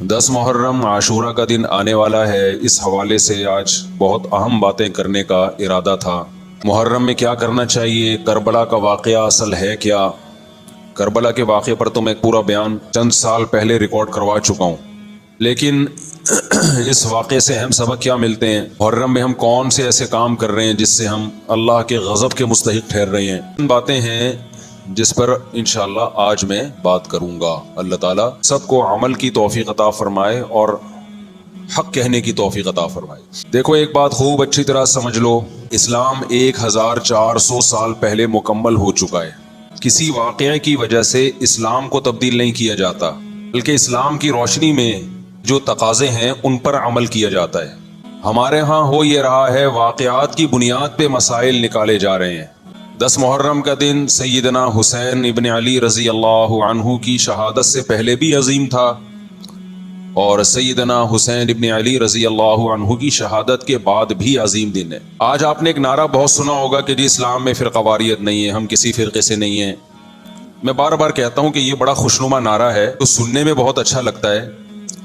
10 محرم عاشورہ کا دن آنے والا ہے. اس حوالے سے آج بہت اہم باتیں کرنے کا ارادہ تھا. محرم میں کیا کرنا چاہیے, کربلا کا واقعہ اصل ہے کیا. کربلا کے واقعے پر تو میں پورا بیان چند سال پہلے ریکارڈ کروا چکا ہوں, لیکن اس واقعے سے اہم سبق کیا ملتے ہیں. محرم میں ہم کون سے ایسے کام کر رہے ہیں جس سے ہم اللہ کے غضب کے مستحق ٹھہر رہے ہیں. ان باتیں ہیں جس پر انشاءاللہ آج میں بات کروں گا. اللہ تعالیٰ سب کو عمل کی توفیق عطا فرمائے اور حق کہنے کی توفیق عطا فرمائے. دیکھو ایک بات خوب اچھی طرح سمجھ لو, اسلام 1400 سال پہلے مکمل ہو چکا ہے. کسی واقعے کی وجہ سے اسلام کو تبدیل نہیں کیا جاتا, بلکہ اسلام کی روشنی میں جو تقاضے ہیں ان پر عمل کیا جاتا ہے. ہمارے ہاں ہو یہ رہا ہے, واقعات کی بنیاد پہ مسائل نکالے جا رہے ہیں. 10 محرم کا دن سیدنا حسین ابن علی رضی اللہ عنہ کی شہادت سے پہلے بھی عظیم تھا, اور سیدنا حسین ابن علی رضی اللہ عنہ کی شہادت کے بعد بھی عظیم دن ہے. آج آپ نے ایک نعرہ بہت سنا ہوگا کہ جی اسلام میں فرقہ واریت نہیں ہے, ہم کسی فرقے سے نہیں ہیں. میں بار بار کہتا ہوں کہ یہ بڑا خوشنما نعرہ ہے, تو سننے میں بہت اچھا لگتا ہے,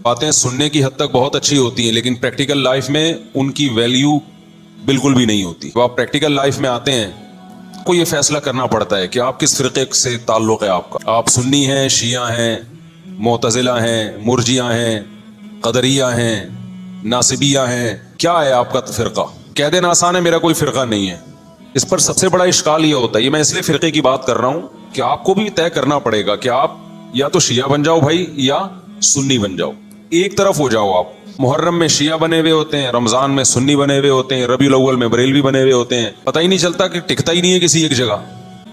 باتیں سننے کی حد تک بہت اچھی ہوتی ہیں, لیکن پریکٹیکل لائف میں ان کی ویلیو بالکل بھی نہیں ہوتی. جب آپ پریکٹیکل لائف میں آتے ہیں کو یہ فیصلہ کرنا پڑتا ہے کہ آپ کس فرقے سے تعلق ہے آپ کا. آپ سنی ہیں, شیعہ ہیں, معتزلہ ہیں, مرجیہ ہیں, قدریہ ہیں, ناصبیہ ہیں, کیا ہے آپ کا فرقہ. کہہ دینا آسان ہے, میرا کوئی فرقہ نہیں ہے. اس پر سب سے بڑا اشکال یہ ہوتا ہے, یہ میں اس لیے فرقے کی بات کر رہا ہوں کہ آپ کو بھی طے کرنا پڑے گا کہ آپ یا تو شیعہ بن جاؤ بھائی, یا سنی بن جاؤ, ایک طرف ہو جاؤ. آپ محرم میں شیعہ بنے ہوئے ہوتے ہیں, رمضان میں سنی بنے ہوئے ہوتے ہیں, ربیع الاول میں بریلوی بنے ہوئے ہوتے ہیں, پتہ ہی نہیں چلتا کہ ٹکتا ہی نہیں ہے کسی ایک جگہ.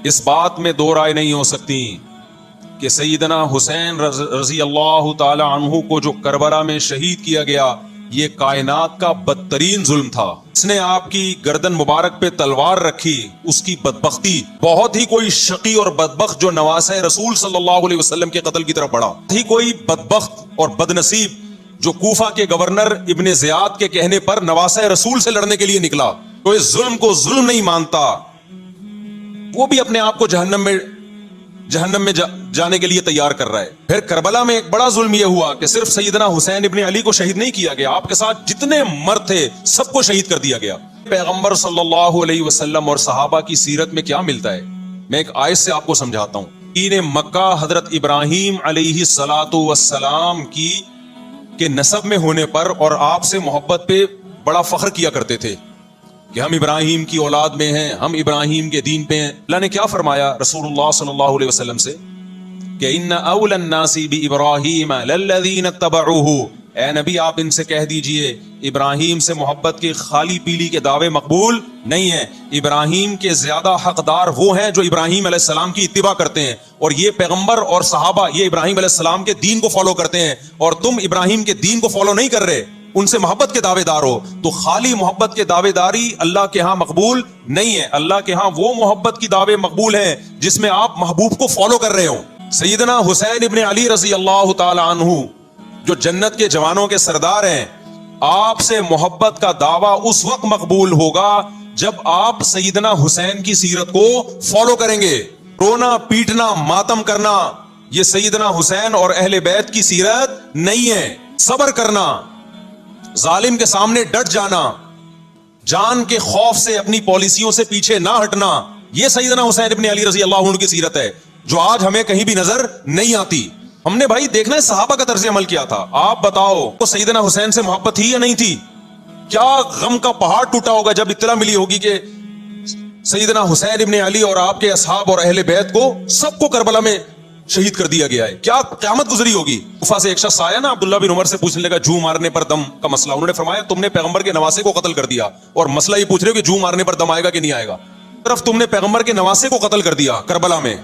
اس بات میں دو رائے نہیں ہو سکتی کہ سیدنا حسین رضی اللہ تعالی عنہ کو جو کربلا میں شہید کیا گیا, یہ کائنات کا بدترین ظلم تھا. اس نے آپ کی گردن مبارک پہ تلوار رکھی, اس کی بدبختی. بہت ہی کوئی شقی اور بدبخت جو نواسہ رسول صلی اللہ علیہ وسلم کے قتل کی طرف بڑھا, ہی کوئی بدبخت اور بدنصیب جو کوفہ کے گورنر ابن زیاد کے کہنے پر نواسہ رسول سے لڑنے کے لیے نکلا. تو اس ظلم کو ظلم نہیں مانتا, وہ بھی اپنے آپ کو جہنم میں جانے کے لیے تیار کر رہا ہے. پھر کربلا میں ایک بڑا ظلم یہ ہوا کہ صرف سیدنا حسین ابن علی کو شہید نہیں کیا گیا, آپ کے ساتھ جتنے مرد تھے سب کو شہید کر دیا گیا. پیغمبر صلی اللہ علیہ وسلم اور صحابہ کی سیرت میں کیا ملتا ہے, میں ایک آیت سے آپ کو سمجھاتا ہوں. مکہ حضرت ابراہیم علیہ السلام کی کے نسب میں ہونے پر اور آپ سے محبت پہ بڑا فخر کیا کرتے تھے کہ ہم ابراہیم کی اولاد میں ہیں, ہم ابراہیم کے دین پہ ہیں. اللہ نے کیا فرمایا رسول اللہ صلی اللہ علیہ وسلم سے کہ ان اول الناس بابراہیم للذین اتبعوہ, اے نبی آپ ان سے کہہ دیجئے ابراہیم سے محبت کے خالی پیلی کے دعوے مقبول نہیں ہیں. ابراہیم کے زیادہ حقدار وہ ہیں جو ابراہیم علیہ السلام کی اتباع کرتے ہیں, اور یہ پیغمبر اور صحابہ یہ ابراہیم علیہ السلام کے دین کو فالو کرتے ہیں, اور تم ابراہیم کے دین کو فالو نہیں کر رہے, ان سے محبت کے دعوے دار ہو. تو خالی محبت کے دعوے داری اللہ کے ہاں مقبول نہیں ہے. اللہ کے ہاں وہ محبت کی دعوے مقبول ہیں جس میں آپ محبوب کو فالو کر رہے ہو. سیدنا حسین ابن علی رضی اللہ تعالی عنہ جو جنت کے جوانوں کے سردار ہیں, آپ سے محبت کا دعویٰ اس وقت مقبول ہوگا جب آپ سیدنا حسین کی سیرت کو فالو کریں گے. رونا پیٹنا ماتم کرنا یہ سیدنا حسین اور اہل بیت کی سیرت نہیں ہے. صبر کرنا, ظالم کے سامنے ڈٹ جانا, جان کے خوف سے اپنی پالیسیوں سے پیچھے نہ ہٹنا, یہ سیدنا حسین ابن علی رضی اللہ عنہ کی سیرت ہے جو آج ہمیں کہیں بھی نظر نہیں آتی. ہم نے بھائی دیکھنا ہے صحابہ کا طرز عمل کیا تھا. آپ بتاؤ تو سیدنا حسین سے محبت تھی یا نہیں تھی؟ کیا غم کا پہاڑ ٹوٹا ہوگا جب اطلاع ملی ہوگی کہ سیدنا حسین ابن علی اور آپ کے اصحاب اور اہل بیت کو سب کو کربلا میں شہید کر دیا گیا ہے. کیا قیامت گزری ہوگی. کوفہ سے ایک شخص آیا نا, عبداللہ بن عمر سے پوچھنے لگا جو مارنے پر دم کا مسئلہ. انہوں نے فرمایا تم نے پیغمبر کے نواسے کو قتل کر دیا, اور مسئلہ یہ پوچھ رہے ہو کہ جو مارنے پر دم آئے گا کہ نہیں آئے گا. طرف تم نے پیغمبر کے نواسے کو قتل کر دیا کربلا میں,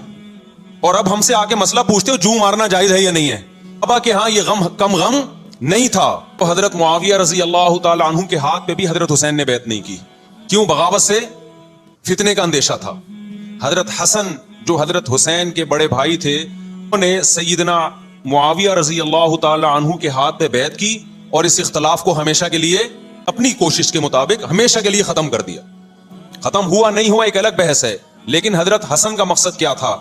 اور اب ہم سے آ کے مسئلہ پوچھتے ہو جو مارنا جائز ہے یا نہیں ہے. ابا کہ ہاں یہ غم کم غم نہیں تھا. تو حضرت معاویہ رضی اللہ تعالی عنہ کے ہاتھ پہ بھی حضرت حسین نے بیعت نہیں کی. کیوں؟ بغاوت سے فتنے کا اندیشہ تھا. حضرت حسن جو حضرت حسین کے بڑے بھائی تھے, انہوں نے سیدنا معاویہ رضی اللہ تعالی عنہ کے ہاتھ پہ بیعت کی, اور اس اختلاف کو ہمیشہ کے لیے اپنی کوشش کے مطابق ہمیشہ کے لیے ختم کر دیا. ختم ہوا نہیں ہوا ایک الگ بحث ہے, لیکن حضرت حسن کا مقصد کیا تھا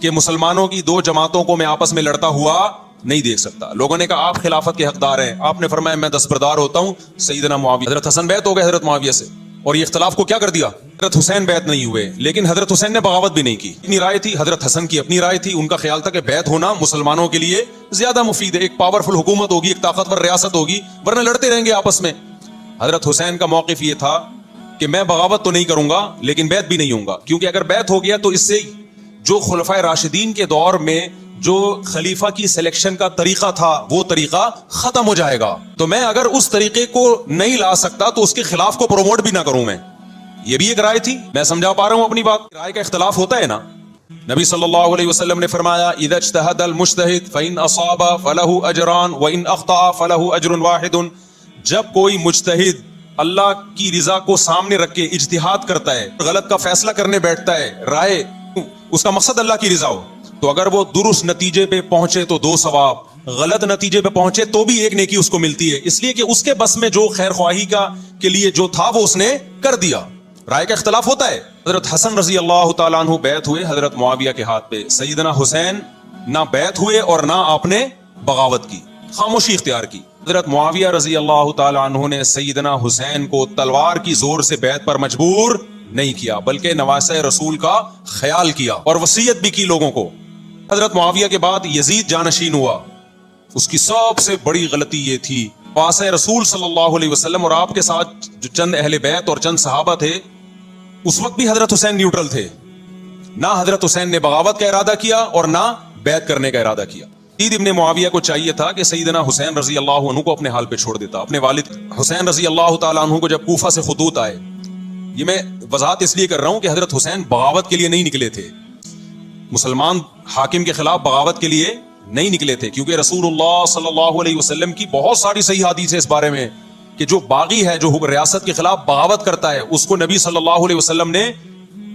کہ مسلمانوں کی دو جماعتوں کو میں آپس میں لڑتا ہوا نہیں دیکھ سکتا. لوگوں نے کہا آپ خلافت کے حقدار ہیں, آپ نے فرمایا میں دستبردار ہوتا ہوں سیدنا معاویہ. حضرت حسن بیعت ہو گئے حضرت معاویہ سے, اور یہ اختلاف کو کیا کر دیا, حضرت حسین بیعت نہیں ہوئے. لیکن حضرت حسین نے بغاوت بھی نہیں کی. اپنی رائے تھی, حضرت حسن کی اپنی رائے تھی. ان کا خیال تھا کہ بیعت ہونا مسلمانوں کے لیے زیادہ مفید ہے, ایک پاورفل حکومت ہوگی, ایک طاقتور ریاست ہوگی, ورنہ لڑتے رہیں گے آپس میں. حضرت حسین کا موقف یہ تھا کہ میں بغاوت تو نہیں کروں گا لیکن بیعت بھی نہیں ہوں گا, کیونکہ اگر بیعت ہو گیا تو اس سے جو خلفائے راشدین کے دور میں جو خلیفہ کی سلیکشن کا طریقہ تھا وہ طریقہ ختم ہو جائے گا. تو میں اگر اس طریقے کو نہیں لا سکتا تو اس کے خلاف کو پروموٹ بھی نہ کروں میں. یہ بھی ایک رائے تھی. میں سمجھا پا رہا ہوں اپنی بات. رائے کا اختلاف ہوتا ہے نا. نبی صلی اللہ علیہ وسلم نے فرمایا اذا اجتہد المجتہد فإن اصاب فله اجران وإن اخطأ فله اجر واحد. جب کوئی مجتہد اللہ کی رضا کو سامنے رکھ کے اجتہاد کرتا ہے, غلط کا فیصلہ کرنے بیٹھتا ہے, رائے اس کا مقصد اللہ کی رضا ہو, تو اگر وہ درست نتیجے پہ پہنچے تو 2 ثواب, غلط نتیجے پہ پہنچے تو بھی 1 نیکی اس کو ملتی ہے, اس لیے کہ اس کے بس میں جو خیر خواہی کے لیے جو تھا وہ اس نے کر دیا. رائے کا اختلاف ہوتا ہے. حضرت حسن رضی اللہ تعالیٰ عنہ بیعت ہوئے حضرت معاویہ کے ہاتھ پہ. سیدنا حسین نہ بیعت ہوئے اور نہ آپ نے بغاوت کی, خاموشی اختیار کی. حضرت معاویہ رضی اللہ تعالیٰ عنہ نے سیدنا حسین کو تلوار کی زور سے بیعت پر مجبور نہیں کیا, بلکہ نواسہ رسول کا خیال کیا اور وصیت بھی کی لوگوں کو. حضرت معاویہ کے بعد یزید جانشین ہوا. اس کی سب سے بڑی غلطی یہ تھی, پاس رسول صلی اللہ علیہ وسلم اور آپ کے ساتھ جو چند اہل بیت اور چند صحابہ تھے, اس وقت بھی حضرت حسین نیوٹرل تھے. نہ حضرت حسین نے بغاوت کا ارادہ کیا اور نہ بیعت کرنے کا ارادہ کیا. یزید ابن معاویہ کو چاہیے تھا کہ سیدنا حسین رضی اللہ عنہ کو اپنے حال پہ چھوڑ دیتا. اپنے والد حسین رضی اللہ تعالیٰ عنہ کو جب کوفہ سے خطوط آئے, یہ میں وضاحت اس لیے کر رہا ہوں کہ حضرت حسین بغاوت کے لیے نہیں نکلے تھے, مسلمان حاکم کے خلاف بغاوت کے لیے نہیں نکلے تھے, کیونکہ رسول اللہ صلی اللہ علیہ وسلم کی بہت ساری صحیح حدیث ہے اس بارے میں کہ جو باغی ہے, جو ریاست کے خلاف بغاوت کرتا ہے, اس کو نبی صلی اللہ علیہ وسلم نے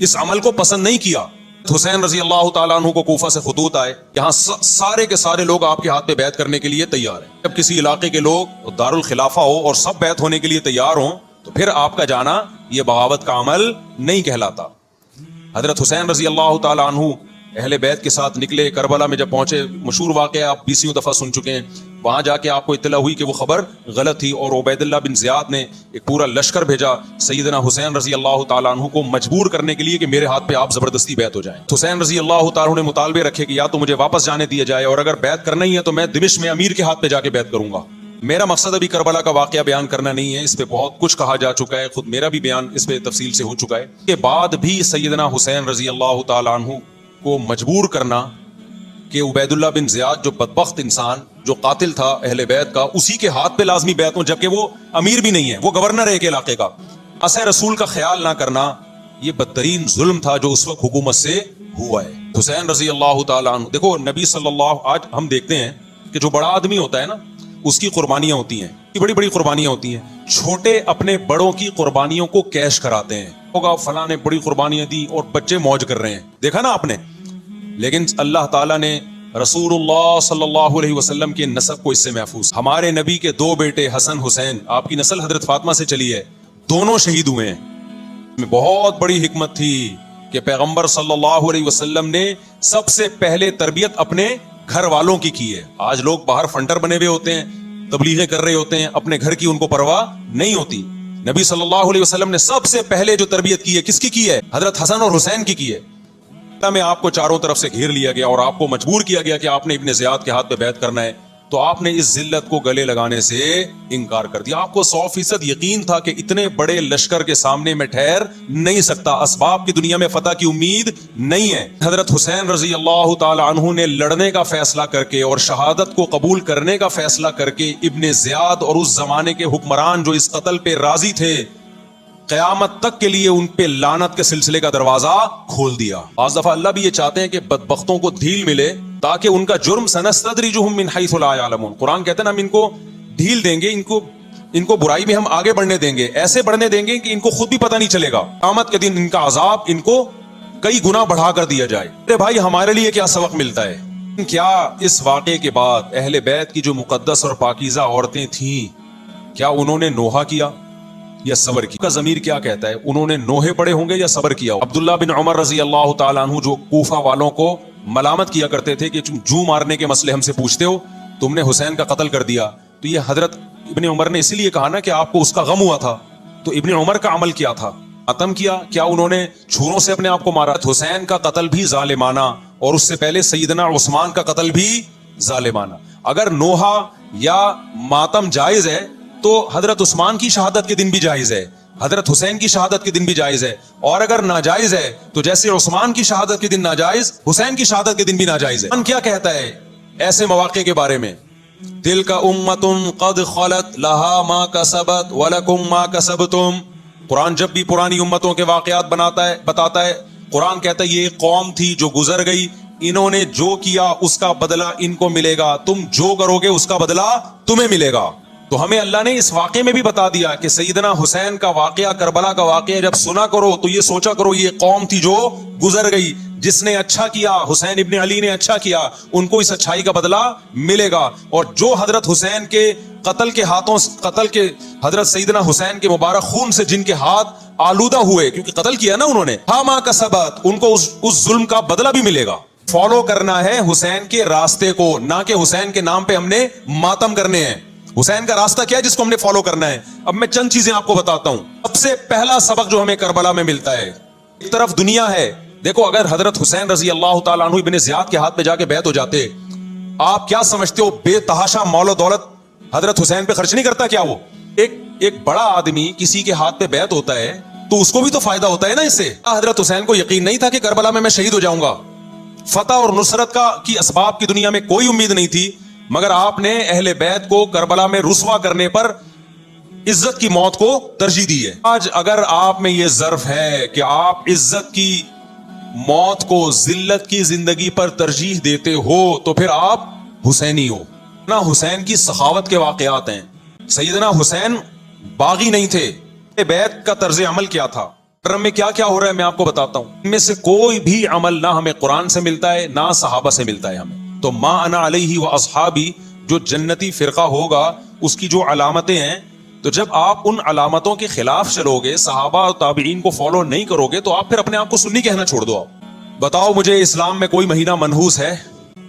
اس عمل کو پسند نہیں کیا. حسین رضی اللہ تعالیٰ عنہ کو کوفہ سے خطوط آئے, یہاں سارے کے سارے لوگ آپ کے ہاتھ پہ بیعت کرنے کے لیے تیار ہیں. جب کسی علاقے کے لوگ دارالخلافہ ہو اور سب بیعت ہونے کے لیے تیار ہوں تو پھر آپ کا جانا یہ بغاوت کا عمل نہیں کہلاتا. حضرت حسین رضی اللہ تعالیٰ عنہ اہل بیت کے ساتھ نکلے. کربلا میں جب پہنچے, مشہور واقعہ آپ 20 دفعہ سن چکے ہیں, وہاں جا کے آپ کو اطلاع ہوئی کہ وہ خبر غلط تھی, اور عبید اللہ بن زیاد نے ایک پورا لشکر بھیجا سیدنا حسین رضی اللہ تعالیٰ عنہ کو مجبور کرنے کے لیے کہ میرے ہاتھ پہ آپ زبردستی بیعت ہو جائیں. حسین رضی اللہ تعالیٰ عنہ نے مطالبے رکھے کہ یا تو مجھے واپس جانے دیا جائے, اور اگر بیعت کرنا ہی ہے تو میں دمشق میں امیر کے ہاتھ پہ جا کے بیعت کروں گا. میرا مقصد ابھی کربلا کا واقعہ بیان کرنا نہیں ہے, اس پہ بہت کچھ کہا جا چکا ہے, خود میرا بھی بیان اس پہ تفصیل سے ہو چکا ہے. اس کے بعد بھی سیدنا حسین رضی اللہ تعالیٰ عنہ کو مجبور کرنا کہ عبید اللہ بن زیاد جو بدبخت انسان, جو قاتل تھا اہل بیت کا, اسی کے ہاتھ پہ لازمی بیعت ہوں, جبکہ وہ امیر بھی نہیں ہے, وہ گورنر ہے ایک علاقے کا. اسے رسول کا خیال نہ کرنا یہ بدترین ظلم تھا جو اس وقت حکومت سے ہوا ہے. حسین رضی اللہ تعالیٰ عنہ, دیکھو نبی صلی اللہ, آج ہم دیکھتے ہیں کہ جو بڑا آدمی ہوتا ہے نا اس کی قربانیاں ہوتی ہیں, بڑی بڑی قربانیاں ہوتی ہیں. چھوٹے اپنے بڑوں کی قربانیوں کو کیش کراتے ہیں, ہوگا فلاں نے بڑی قربانیاں دی اور بچے موج کر رہے ہیں, دیکھا نا آپ نے. لیکن اللہ تعالیٰ نے رسول اللہ صلی اللہ علیہ وسلم کے نسب کو اس سے محفوظ. ہمارے نبی کے 2 بیٹے حسن حسین, آپ کی نسل حضرت فاطمہ سے چلی ہے, دونوں شہید ہوئے ہیں. بہت بڑی حکمت تھی کہ پیغمبر صلی اللہ علیہ وسلم نے سب سے پہلے تربیت اپنے گھر والوں کی ہے. آج لوگ باہر فنٹر بنے ہوئے ہوتے ہیں, تبلیغیں کر رہے ہوتے ہیں, اپنے گھر کی ان کو پرواہ نہیں ہوتی. نبی صلی اللہ علیہ وسلم نے سب سے پہلے جو تربیت کی ہے, کس کی ہے؟ حضرت حسن اور حسین کی ہے. میں آپ کو چاروں طرف سے گھیر لیا گیا اور آپ کو مجبور کیا گیا کہ آپ نے ابن زیاد کے ہاتھ پہ بیعت کرنا ہے, تو آپ نے اس ذلت کو گلے لگانے سے انکار کر دیا. آپ کو 100% یقین تھا کہ اتنے بڑے لشکر کے سامنے میں ٹھہر نہیں سکتا, اسباب کی دنیا میں فتح کی امید نہیں ہے. حضرت حسین رضی اللہ تعالی عنہ نے لڑنے کا فیصلہ کر کے اور شہادت کو قبول کرنے کا فیصلہ کر کے ابن زیاد اور اس زمانے کے حکمران جو اس قتل پہ راضی تھے, قیامت تک کے لیے ان پہ لعنت کے سلسلے کا دروازہ کھول دیا. بعض دفعہ اللہ بھی یہ چاہتے ہیں کہ بدبختوں کو ڈھیل ملے تاکہ ان کا جرم سنستدرجہم من حیث لا یعلمون. قرآن کہتے ہیں نا, ہم ان کو ڈھیل دیں گے, ان کو برائی میں ہم آگے بڑھنے دیں گے, ایسے بڑھنے دیں گے کہ ان کو خود بھی پتہ نہیں چلے گا. قیامت کے دن ان کا عذاب ان کو کئی گنا بڑھا کر دیا جائے. ارے بھائی, ہمارے لیے کیا سبق ملتا ہے؟ کیا اس واقعے کے بعد اہل بیت کی جو مقدس اور پاکیزہ عورتیں تھیں, کیا انہوں نے نوحہ کیا یا صبر کیا؟ کا ضمیر کیا کہتا ہے, انہوں نے نوحے پڑے ہوں گے یا صبر کیا؟ عبداللہ بن عمر رضی اللہ تعالیٰ عنہ جو کوفہ والوں کو ملامت کیا کرتے تھے کہ تم جو مارنے کے مسئلے ہم سے پوچھتے ہو, تم نے حسین کا قتل کر دیا. تو یہ حضرت ابن عمر نے اسی لیے کہا نا کہ آپ کو اس کا غم ہوا تھا. تو ابن عمر کا عمل کیا تھا؟ ختم کیا. کیا انہوں نے چھروں سے اپنے آپ کو مارا؟ حسین کا قتل بھی ظالمانہ, اور اس سے پہلے سیدنا عثمان کا قتل بھی ظالمانہ. اگر نوحہ یا ماتم جائز ہے تو حضرت عثمان کی شہادت کے دن بھی جائز ہے, حضرت حسین کی شہادت کے دن بھی جائز ہے. اور اگر ناجائز ہے تو جیسے عثمان کی شہادت کے دن ناجائز, حسین کی شہادت کے دن بھی ناجائز ہے. کیا کہتا ہے ایسے مواقع کے بارے میں؟ تلک امۃ قد خلت لہا ما کسبت ولکم ما کسبتم. قرآن جب بھی پرانی امتوں کے واقعات بتاتا ہے, قرآن کہتا ہے یہ قوم تھی جو گزر گئی, انہوں نے جو کیا اس کا بدلہ ان کو ملے گا, تم جو کرو گے اس کا بدلہ تمہیں ملے گا. تو ہمیں اللہ نے اس واقعے میں بھی بتا دیا کہ سیدنا حسین کا واقعہ, کربلا کا واقعہ جب سنا کرو تو یہ سوچا کرو یہ قوم تھی جو گزر گئی, جس نے اچھا کیا, حسین ابن علی نے اچھا کیا, ان کو اس اچھائی کا بدلہ ملے گا. اور جو حضرت حسین کے قتل کے حضرت سیدنا حسین کے مبارک خون سے جن کے ہاتھ آلودہ ہوئے, کیونکہ قتل کیا نا انہوں نے, ما کسبت, ان کو اس ظلم کا بدلہ بھی ملے گا. فالو کرنا ہے حسین کے راستے کو, نہ کہ حسین کے نام پہ ہم نے ماتم کرنے ہیں. حسین کا راستہ کیا ہے جس کو ہم نے فالو کرنا ہے؟ اب میں چند چیزیں آپ کو بتاتا ہوں. سب سے پہلا سبق جو ہمیں کربلا میں ملتا ہے, ایک طرف دنیا ہے, دیکھو اگر حضرت حسین رضی اللہ تعالیٰ عنہ ابن زیاد کے ہاتھ پہ جا کے بیعت ہو جاتے, آپ کیا سمجھتے ہو بے تحاشا مال و دولت حضرت حسین پہ خرچ نہیں کرتا کیا؟ وہ ایک بڑا آدمی کسی کے ہاتھ پہ بیعت ہوتا ہے تو اس کو بھی تو فائدہ ہوتا ہے نا اس سے. حضرت حسین کو یقین نہیں تھا کہ کربلا میں شہید ہو جاؤں گا, فتح اور نصرت کی اسباب کی دنیا میں کوئی امید نہیں تھی, مگر آپ نے اہل بیت کو کربلا میں رسوا کرنے پر عزت کی موت کو ترجیح دی ہے. آج اگر آپ میں یہ ظرف ہے کہ آپ عزت کی موت کو ذلت کی زندگی پر ترجیح دیتے ہو تو پھر آپ حسینی ہو. نا حسین کی سخاوت کے واقعات ہیں. سیدنا حسین باغی نہیں تھے. بیت کا طرز عمل کیا تھا, محرم میں کیا کیا ہو رہا ہے میں آپ کو بتاتا ہوں. ان میں سے کوئی بھی عمل نہ ہمیں قرآن سے ملتا ہے نہ صحابہ سے ملتا ہے ہمیں. تو ما انا علیہ و اصحابی جو جنتی فرقہ ہوگا اس کی جو علامتیں ہیں, تو جب آپ ان علامتوں کے خلاف چلو گے, صحابہ اور تابعین کو فالو نہیں کرو گے, تو آپ پھر اپنے آپ کو سنی کہنا چھوڑ دو. آپ بتاؤ مجھے اسلام میں کوئی مہینہ منحوس ہے؟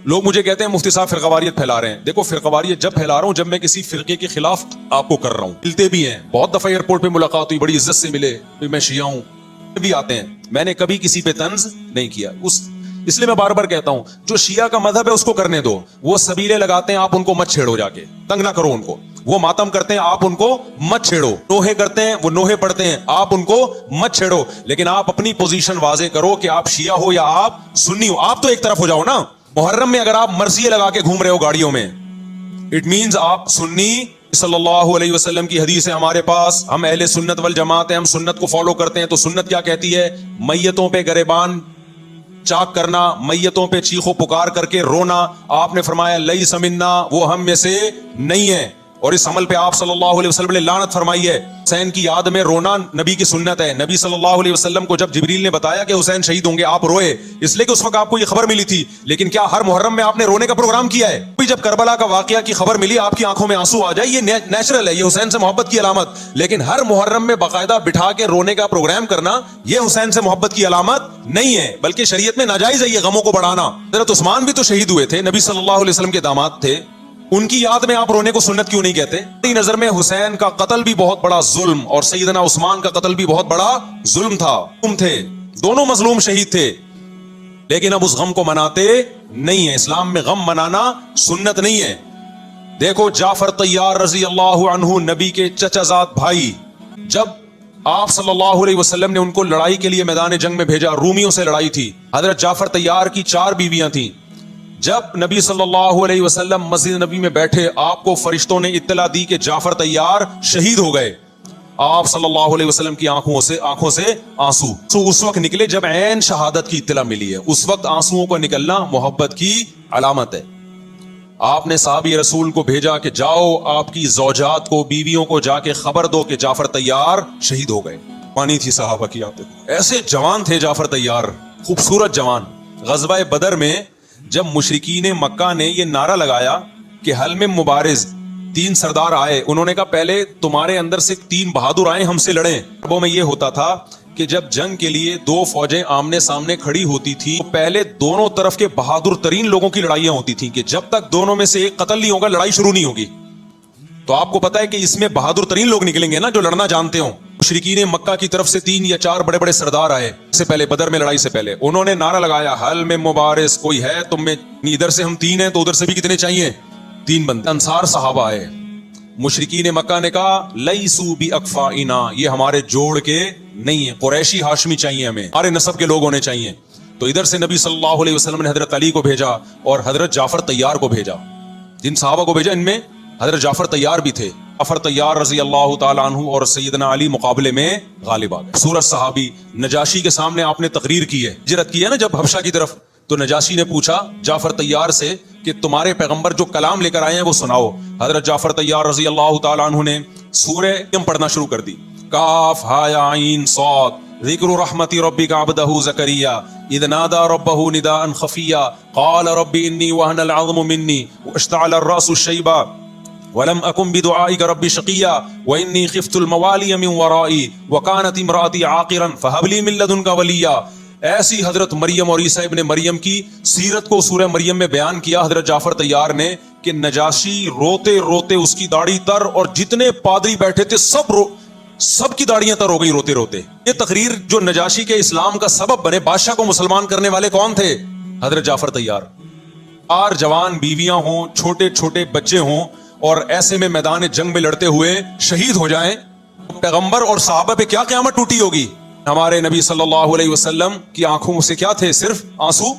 لوگ مجھے کہتے ہیں مفتی صاحب فرقہ واریت پھیلا رہے ہیں. دیکھو فرقہ واریت جب پھیلا رہا ہوں جب میں کسی فرقے کے خلاف آپ کو کر رہا ہوں. ملتے بھی ہیں, بہت دفعہ ایئرپورٹ پہ ملاقات ہوئی, بڑی عزت سے ملے, میں شیعہ ہوں بھی آتے ہیں. میں نے کبھی کسی پہ طنز نہیں کیا. اس لیے میں بار بار کہتا ہوں جو شیعہ کا مذہب ہے اس کو کرنے دو. وہ سبیلے لگاتے ہیں, آپ ان کو مت چھیڑو, جا کے تنگ نہ کرو ان کو. وہ ماتم کرتے ہیں, آپ ان کو مت چھیڑو. نوحے کرتے ہیں, وہ نوحے پڑھتے ہیں, آپ ان کو مت چھیڑو. لیکن آپ اپنی پوزیشن واضح کرو کہ آپ شیعہ ہو یا آپ سنی ہو. آپ تو ایک طرف ہو جاؤ نا. محرم میں اگر آپ مرثیے لگا کے گھوم رہے ہو گاڑیوں میں, اٹ مینز آپ سنی. صلی اللہ علیہ وسلم کی حدیث ہے ہمارے پاس, ہم اہل سنت والجماعت ہیں, ہم سنت کو فالو کرتے ہیں. تو سنت کیا کہتی ہے؟ میتوں پہ گریبان چاک کرنا, میتوں پہ چیخو پکار کر کے رونا. آپ نے فرمایا لیس منا, وہ ہم میں سے نہیں ہے. اور اس عمل پہ آپ صلی اللہ علیہ وسلم نے لعنت فرمائی ہے. حسین کی یاد میں رونا نبی کی سنت ہے. نبی صلی اللہ علیہ وسلم کو جب جبریل نے بتایا کہ حسین شہید ہوں گے, آپ روئے, اس لیے کہ اس وقت آپ کو یہ خبر ملی تھی. لیکن کیا ہر محرم میں آپ نے رونے کا پروگرام کیا ہے؟ جب کربلا کا واقعہ کی خبر ملی آپ کی آنکھوں میں آنسو آ جائے, یہ نیچرل ہے, یہ حسین سے محبت کی علامت. لیکن ہر محرم میں باقاعدہ بٹھا کے رونے کا پروگرام کرنا یہ حسین سے محبت کی علامت نہیں ہے, بلکہ شریعت میں ناجائز ہے یہ غموں کو بڑھانا. حضرت عثمان بھی تو شہید ہوئے تھے, نبی صلی اللہ علیہ وسلم کے داماد تھے, ان کی یاد میں آپ رونے کو سنت کیوں نہیں کہتے؟ میری نظر میں حسین کا قتل بھی بہت بڑا ظلم اور سیدنا عثمان کا قتل بھی بہت بڑا ظلم تھا. تھے دونوں مظلوم شہید تھے, لیکن اب اس غم کو مناتے نہیں ہیں. اسلام میں غم منانا سنت نہیں ہے. دیکھو جعفر طیار رضی اللہ عنہ, نبی کے چچا زاد بھائی, جب آپ صلی اللہ علیہ وسلم نے ان کو لڑائی کے لیے میدان جنگ میں بھیجا, رومیوں سے لڑائی تھی. حضرت جعفر طیار کی 4 بیویاں تھیں. جب نبی صلی اللہ علیہ وسلم مسجد نبی میں بیٹھے, آپ کو فرشتوں نے اطلاع دی کہ جعفر طیار شہید ہو گئے. آپ صلی اللہ علیہ وسلم کی آنکھوں سے آنسو اس وقت نکلے جب عین شہادت کی اطلاع ملی ہے. اس وقت آنسوؤں کا نکلنا محبت کی علامت ہے. آپ نے صحابی رسول کو بھیجا کہ جاؤ آپ کی زوجات کو, بیویوں کو جا کے خبر دو کہ جعفر طیار شہید ہو گئے. پانی تھی صحابہ کی آتے, ایسے جوان تھے جعفر طیار, خوبصورت جوان. غزوہ بدر میں جب مشرکین مکہ نے یہ نعرہ لگایا کہ حل میں مبارز, 3 سردار آئے, انہوں نے کہا پہلے تمہارے اندر سے 3 بہادر آئے ہم سے لڑیں. عربوں میں یہ ہوتا تھا کہ جب جنگ کے لیے دو فوجیں آمنے سامنے کھڑی ہوتی تھی تو پہلے دونوں طرف کے بہادر ترین لوگوں کی لڑائیاں ہوتی تھیں کہ جب تک دونوں میں سے ایک قتل نہیں ہوگا لڑائی شروع نہیں ہوگی. تو آپ کو پتا ہے کہ اس میں بہادر ترین لوگ نکلیں گے نا جو لڑنا جانتے ہوں. مشرکین مکہ کی طرف سے 3 یا 4 بڑے بڑے سردار آئے سے پہلے بدر میں لڑائی سے پہلے. انہوں نے نعرہ لگایا حل میں مبارز کوئی ہے تم میں, ادھر سے ہم 3 ہیں تو ادھر سے بھی کتنے چاہیے 3 بندے. انصار صحابہ آئے. مشرکین مکہ نے کہا لیسو بی اکفائنا, یہ ہمارے جوڑ کے نہیں ہیں, قریشی ہاشمی چاہیے, ہمیں ہمارے نسب کے لوگ ہونے چاہیے. تو ادھر سے نبی صلی اللہ علیہ وسلم نے حضرت علی کو بھیجا اور حضرت جعفر طیار کو بھیجا. جن صحابہ کو بھیجا ان میں حضرت جعفر طیار بھی تھے. جعفر طیار رضی اللہ تعالیٰ عنہ اور سیدنا علی مقابلے میں غالب آ گئے. سورج صحابی نجاشی کے سامنے آپ نے تقریر کی ہے, ہجرت کی ہے نا جب حبشہ کی طرف, تو نجاشی نے پوچھا جعفر طیار سے کہ تمہارے پیغمبر جو کلام لے کر آئے ہیں وہ سناؤ. حضرت جعفر طیار رضی اللہ تعالیٰ عنہ نے سورہ مریم پڑھنا شروع کر دی. کاف ہا یا عین صاد ذکر رحمت ربک عبدہ زکریا اذ نادى ربه نداء خفیا قال رب انی وهن العظم منی واشتعل الراس شیبا ولم اکن بدعائک رب شقیا وانی خفت الموالی من ورائی وکانت امراتی عاقرا فہب لی من لدنک ولیا. ایسی حضرت مریم اور عیسیٰ ابن مریم کی سیرت کو سورہ مریم میں بیان کیا حضرت جعفر طیار نے کہ نجاشی روتے روتے اس کی داڑھی تر اور جتنے پادری بیٹھے تھے سب کی داڑیاں تر ہو گئی روتے روتے. یہ تقریر جو نجاشی کے اسلام کا سبب بنے, بادشاہ کو مسلمان کرنے والے کون تھے؟ حضرت جعفر طیار. اور جوان بیویاں ہوں, چھوٹے چھوٹے بچے ہوں اور ایسے میں میدان جنگ میں لڑتے ہوئے شہید ہو جائیں, پیغمبر اور صحابہ پہ کیا قیامت ٹوٹی ہوگی. ہمارے نبی صلی اللہ علیہ وسلم کی آنکھوں سے کیا تھے, صرف آنسو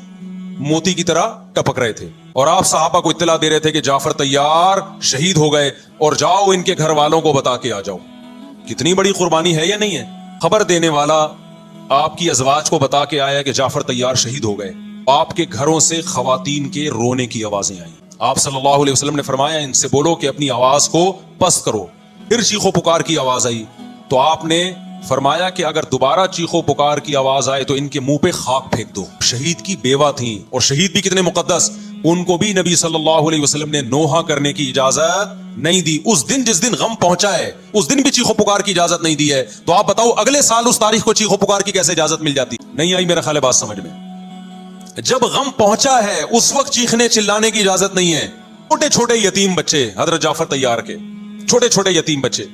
موتی کی طرح ٹپک رہے تھے, اور آپ صحابہ کو اطلاع دے رہے تھے کہ جعفر طیار شہید ہو گئے اور جاؤ ان کے گھر والوں کو بتا کے آ جاؤ. کتنی بڑی قربانی ہے یا نہیں ہے. خبر دینے والا آپ کی ازواج کو بتا کے آیا کہ جعفر طیار شہید ہو گئے. آپ کے گھروں سے خواتین کے رونے کی آوازیں آئیں. آپ صلی اللہ علیہ وسلم نے فرمایا ان سے بولو کہ اپنی آواز کو پست کرو. پھر چیخو پکار کی آواز آئی تو آپ نے فرمایا کہ اگر دوبارہ چیخو پکار کی آواز آئے تو ان کے منہ پہ خاک پھینک دو. شہید کی بیوہ تھیں, اور شہید بھی کتنے مقدس, ان کو بھی نبی صلی اللہ علیہ وسلم نے نوحہ کرنے کی اجازت نہیں دی. اس دن جس دن غم پہنچا ہے اس دن بھی چیخو پکار کی اجازت نہیں دی ہے. تو آپ بتاؤ اگلے سال اس تاریخ کو چیخو پکار کی کیسے اجازت مل جاتی؟ نہیں آئی میرا خیال ہے بات سمجھ میں. جب غم پہنچا ہے اس وقت چیخنے چلانے کی اجازت نہیں ہے. چھوٹے چھوٹے یتیم بچے حضرت جعفر طیار کے, چھوٹے چھوٹے یتیم بچے,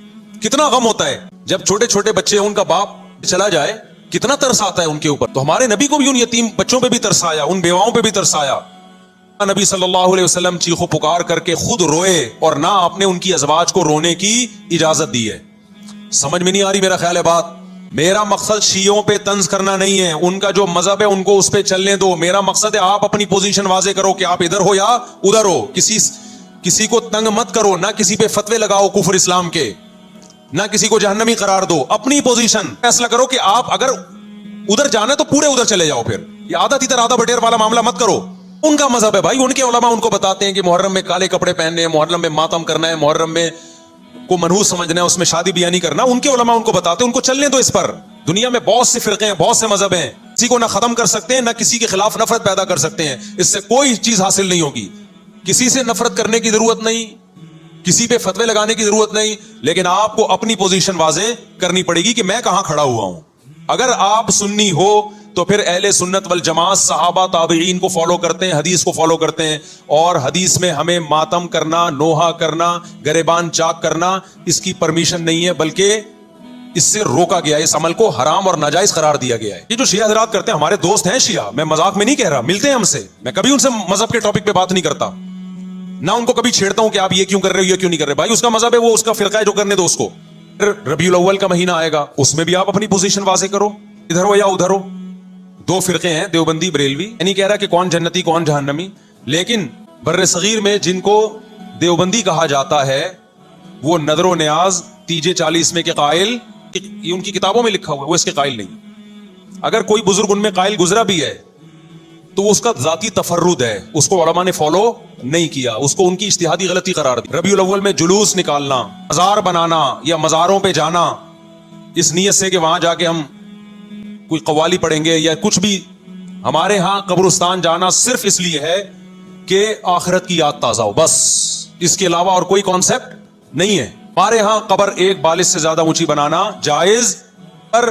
کتنا غم ہوتا ہے جب چھوٹے چھوٹے بچے ان کا باپ چلا جائے, کتنا ترس آتا ہے ان کے اوپر. تو ہمارے نبی کو بھی ان یتیم بچوں پہ بھی ترس آیا, ان بیواؤں پہ بھی ترس آیا. نبی صلی اللہ علیہ وسلم چیخو پکار کر کے خود روئے اور نہ آپ نے ان کی ازواج کو رونے کی اجازت دی ہے. سمجھ میں نہیں آ رہی میرا خیال ہے بات. میرا مقصد شیعوں پہ طنز کرنا نہیں ہے, ان کا جو مذہب ہے ان کو اس پہ چلنے دو. میرا مقصد ہے آپ اپنی پوزیشن واضح کرو کہ آپ ادھر ہو یا ادھر ہو. کسی کو تنگ مت کرو, نہ کسی پہ فتوے لگاؤ کفر اسلام کے, نہ کسی کو جہنمی قرار دو. اپنی پوزیشن فیصلہ کرو کہ آپ اگر ادھر جانا تو پورے ادھر چلے جاؤ. پھر یہ آدھا تیتر آدھا بٹیر والا معاملہ مت کرو. ان کا مذہب ہے بھائی, ان کے علماء ان کو بتاتے ہیں کہ محرم میں کالے کپڑے پہننے ہیں, محرم میں ماتم کرنا ہے, محرم میں کو منحوس سمجھنا ہے, اس میں شادی بیاہ نہیں کرنا. ان کے علماء ان کو بتاتے ہیں, ان کو چلنے دو اس پر. دنیا میں بہت سے فرقے ہیں, بہت سے مذہب ہیں, کسی کو نہ ختم کر سکتے ہیں نہ کسی کے خلاف نفرت پیدا کر سکتے ہیں. اس سے کوئی چیز حاصل نہیں ہوگی. کسی سے نفرت کرنے کی ضرورت نہیں, کسی پہ فتوے لگانے کی ضرورت نہیں, لیکن آپ کو اپنی پوزیشن واضح کرنی پڑے گی کہ میں کہاں کھڑا ہوا ہوں. اگر آپ سنی ہو تو پھر اہل سنت والجماعت صحابہ تابعین کو فالو کرتے ہیں, حدیث کو فالو کرتے ہیں, اور حدیث میں ہمیں ماتم کرنا, نوحہ کرنا, گریبان چاک کرنا اس کی پرمیشن نہیں ہے, بلکہ اس سے روکا گیا ہے. اس عمل کو حرام اور ناجائز قرار دیا گیا ہے. یہ جو شیعہ حضرات کرتے ہیں, ہمارے دوست ہیں شیعہ, میں مذاق میں نہیں کہہ رہا, ملتے ہیں ہم سے, میں کبھی ان سے مذہب کے ٹاپک پہ بات نہیں کرتا, نہ ان کو کبھی چھیڑتا ہوں کہ آپ یہ کیوں کر رہے ہو, یہ کیوں نہیں کر رہے. بھائی اس کا مذہب ہے, وہ اس کا فرقہ ہے, جو کرنے دو اس کو. ربیع الاول کا مہینہ آئے گا, اس میں بھی آپ اپنی پوزیشن واضح کرو, ادھر ہو یا ادھر ہو. 2 فرقے ہیں, دیوبندی بریلوی. میں نہیں کہہ رہا کہ کون جنتی کون جہنمی, لیکن بر صغیر میں جن کو دیوبندی کہا جاتا ہے وہ نظر و نیاز تیجے 40 میں کے قائل, یہ ان کی کتابوں میں لکھا ہوا ہے, وہ اس کے قائل نہیں. اگر کوئی بزرگ ان میں قائل گزرا بھی ہے تو اس کا ذاتی تفرد ہے, اس کو علماء نے فالو نہیں کیا, اس کو ان کی اجتہادی غلطی قرار دی. ربیع الاول میں جلوس نکالنا, مزار بنانا یا مزاروں پہ جانا اس نیت سے کہ وہاں جا کے ہم کوئی قوالی پڑھیں گے یا کچھ بھی. ہمارے ہاں قبرستان جانا صرف اس لیے ہے کہ آخرت کی یاد تازہ ہو, بس. اس کے علاوہ اور کوئی کانسیپٹ نہیں ہے. ہمارے ہاں قبر ایک بالش سے زیادہ اونچی بنانا جائز, پر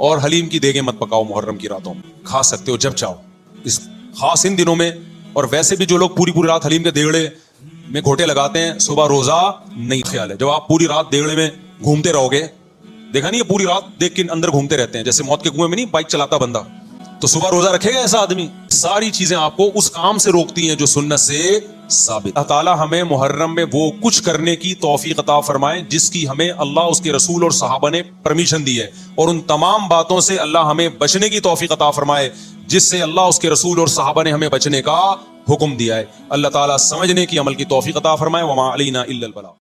اور حلیم کی دیگیں مت پکاؤ محرم کی راتوں میں، کھا سکتے ہو جب چاہو، اس خاص ان دنوں میں. اور ویسے بھی جو لوگ پوری پوری رات حلیم کے دیگڑے میں گھوٹے لگاتے ہیں، صبح روزہ نہیں. خیال ہے جب آپ پوری رات دیگڑے میں گھومتے رہو گے، دیکھا نہیں ہے پوری رات دیکھ کے اندر گھومتے رہتے ہیں جیسے موت کے کنویں میں نہیں بائک چلاتا بندہ، تو صبح روزہ رکھے گا ایسا آدمی؟ ساری چیزیں آپ کو اس کام سے روکتی ہیں جو سنت سے ثابت. اللہ تعالیٰ ہمیں محرم میں وہ کچھ کرنے کی توفیق عطا فرمائے جس کی ہمیں اللہ، اس کے رسول اور صحابہ نے پرمیشن دی ہے، اور ان تمام باتوں سے اللہ ہمیں بچنے کی توفیق عطا فرمائے جس سے اللہ، اس کے رسول اور صحابہ نے ہمیں بچنے کا حکم دیا ہے. اللہ تعالیٰ سمجھنے کی، عمل کی توفیق عطا فرمائے. وما علینا الا البلاغ.